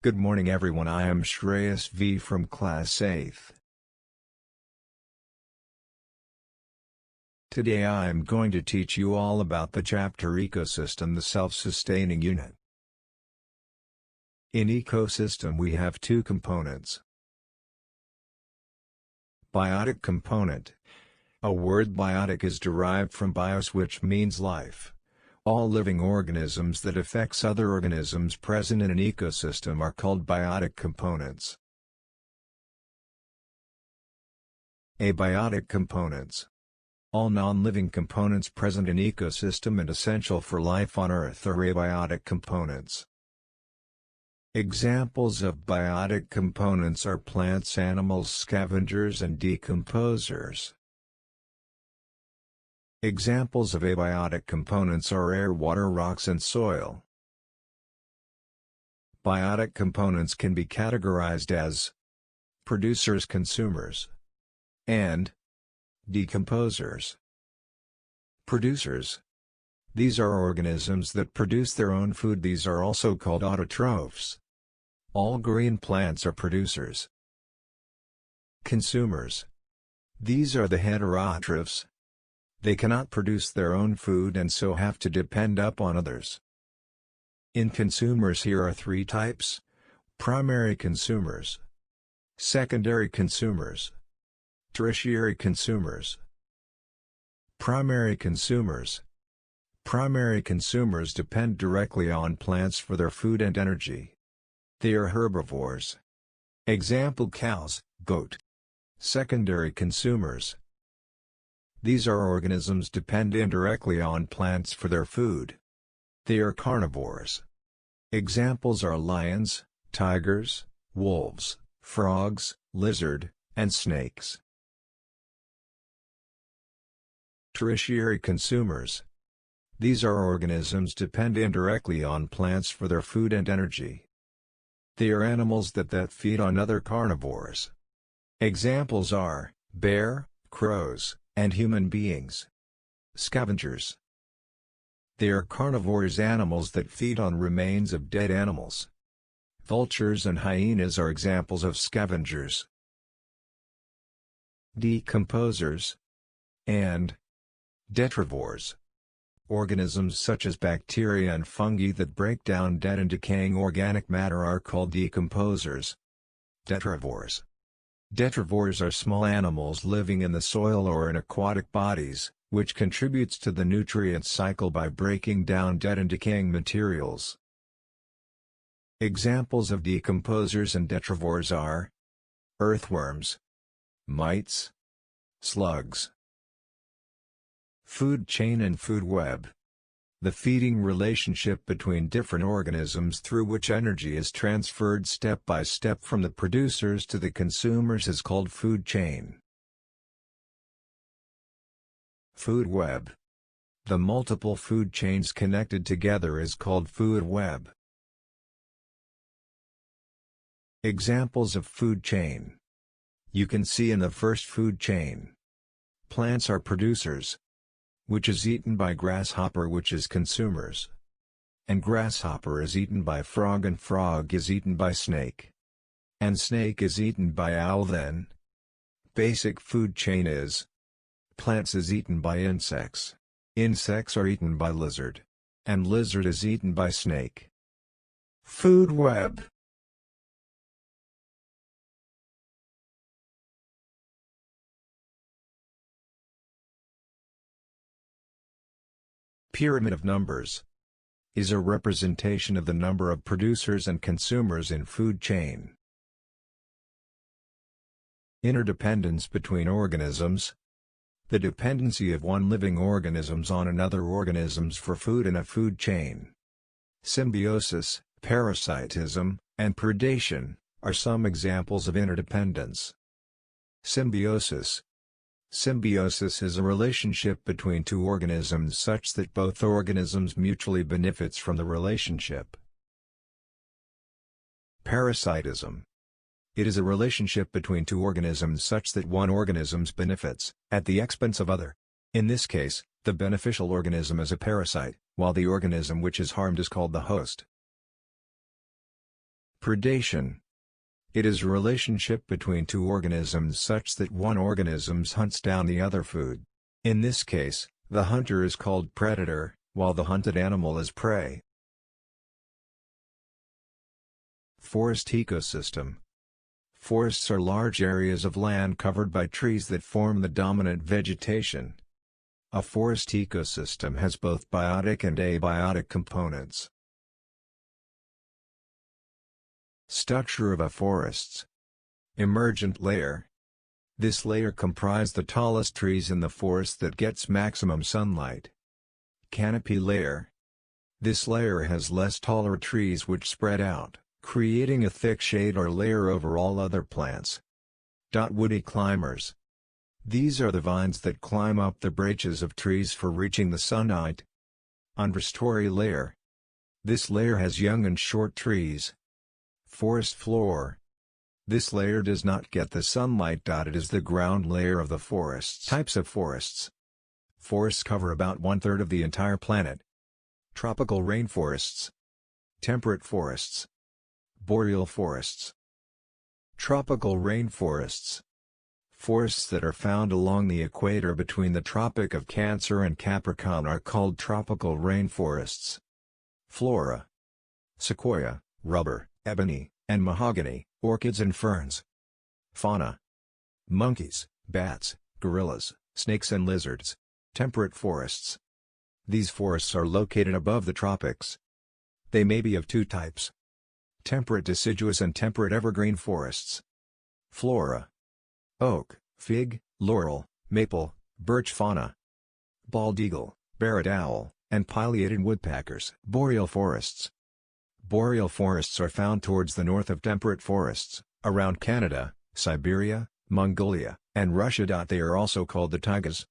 Good morning everyone, I am Shreyas V from class 8th. Today I am going to teach you all about the chapter Ecosystem, the self-sustaining unit. In ecosystem we have two components. Biotic component. A word biotic is derived from bios, which means life. All living organisms that affects other organisms present in an ecosystem are called biotic components. Abiotic components. All non-living components present in ecosystem and essential for life on Earth are abiotic components. Examples of biotic components are plants, animals, scavengers and decomposers. Examples of abiotic components are air, water, rocks and soil. Biotic components can be categorized as producers, consumers, and decomposers. Producers. These are organisms that produce their own food. These are also called autotrophs. All green plants are producers. Consumers. These are the heterotrophs. They cannot produce their own food and so have to depend upon others. In consumers here are three types: primary consumers, secondary consumers, tertiary consumers. Primary consumers. Primary consumers depend directly on plants for their food and energy. They are herbivores. Example: cows, goat. Secondary consumers. These are organisms depend indirectly on plants for their food. They are carnivores. Examples are lions, tigers, wolves, frogs, lizard, and snakes. Tertiary consumers. These are organisms depend indirectly on plants for their food and energy. They are animals that feed on other carnivores. Examples are bear, crows, and human beings. Scavengers. They are carnivores, animals that feed on remains of dead animals. Vultures and hyenas are examples of scavengers. Decomposers and detrivores. Organisms such as bacteria and fungi that break down dead and decaying organic matter are called decomposers. Detrivores. Detrivores are small animals living in the soil or in aquatic bodies, which contributes to the nutrient cycle by breaking down dead and decaying materials. Examples of decomposers and detrivores are earthworms, mites, slugs. Food chain and food web. The feeding relationship between different organisms through which energy is transferred step by step from the producers to the consumers is called food chain. Food web. The multiple food chains connected together is called food web. Examples of food chain. You can see in the first food chain. Plants are producers, which is eaten by grasshopper, which is consumers. And grasshopper is eaten by frog, and frog is eaten by snake. And snake is eaten by owl. Then basic food chain is plants is eaten by insects. Insects are eaten by lizard. And lizard is eaten by snake. Food web. Pyramid of numbers is a representation of the number of producers and consumers in food chain. Interdependence between organisms. The dependency of one living organisms on another organisms for food in a food chain. Symbiosis, parasitism, and predation are some examples of interdependence. Symbiosis. Symbiosis is a relationship between two organisms such that both organisms mutually benefits from the relationship. Parasitism. It is a relationship between two organisms such that one organism benefits at the expense of other. In this case, the beneficial organism is a parasite, while the organism which is harmed is called the host. Predation. It is a relationship between two organisms such that one organism hunts down the other food. In this case, the hunter is called predator, while the hunted animal is prey. Forest ecosystem. Forests are large areas of land covered by trees that form the dominant vegetation. A forest ecosystem has both biotic and abiotic components. Structure of a forest. Emergent layer. This layer comprises the tallest trees in the forest that gets maximum sunlight. Canopy layer. This layer has less taller trees which spread out, creating a thick shade or layer over all other plants. Woody climbers. These are the vines that climb up the branches of trees for reaching the sunlight. Understory layer. This layer has young and short trees. Forest floor. This layer does not get the sunlight. It is the ground layer of the forests. Types of forests. Forests cover about 1/3 of the entire planet. Tropical rainforests. Temperate forests. Boreal forests. Tropical rainforests. Forests that are found along the equator between the Tropic of Cancer and Capricorn are called tropical rainforests. Flora. Sequoia, rubber, ebony, and mahogany, orchids and ferns. Fauna. Monkeys, bats, gorillas, snakes and lizards. Temperate forests. These forests are located above the tropics. They may be of two types: temperate deciduous and temperate evergreen forests. Flora. Oak, fig, laurel, maple, birch. Fauna. Bald eagle, barred owl, and pileated woodpeckers. Boreal forests. Boreal forests are found towards the north of temperate forests, around Canada, Siberia, Mongolia, and Russia. They are also called the taigas.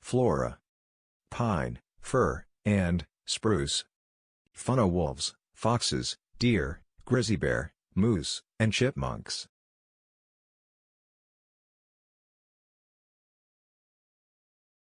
Flora. Pine, fir, and spruce. Fauna. Wolves, foxes, deer, grizzly bear, moose, and chipmunks.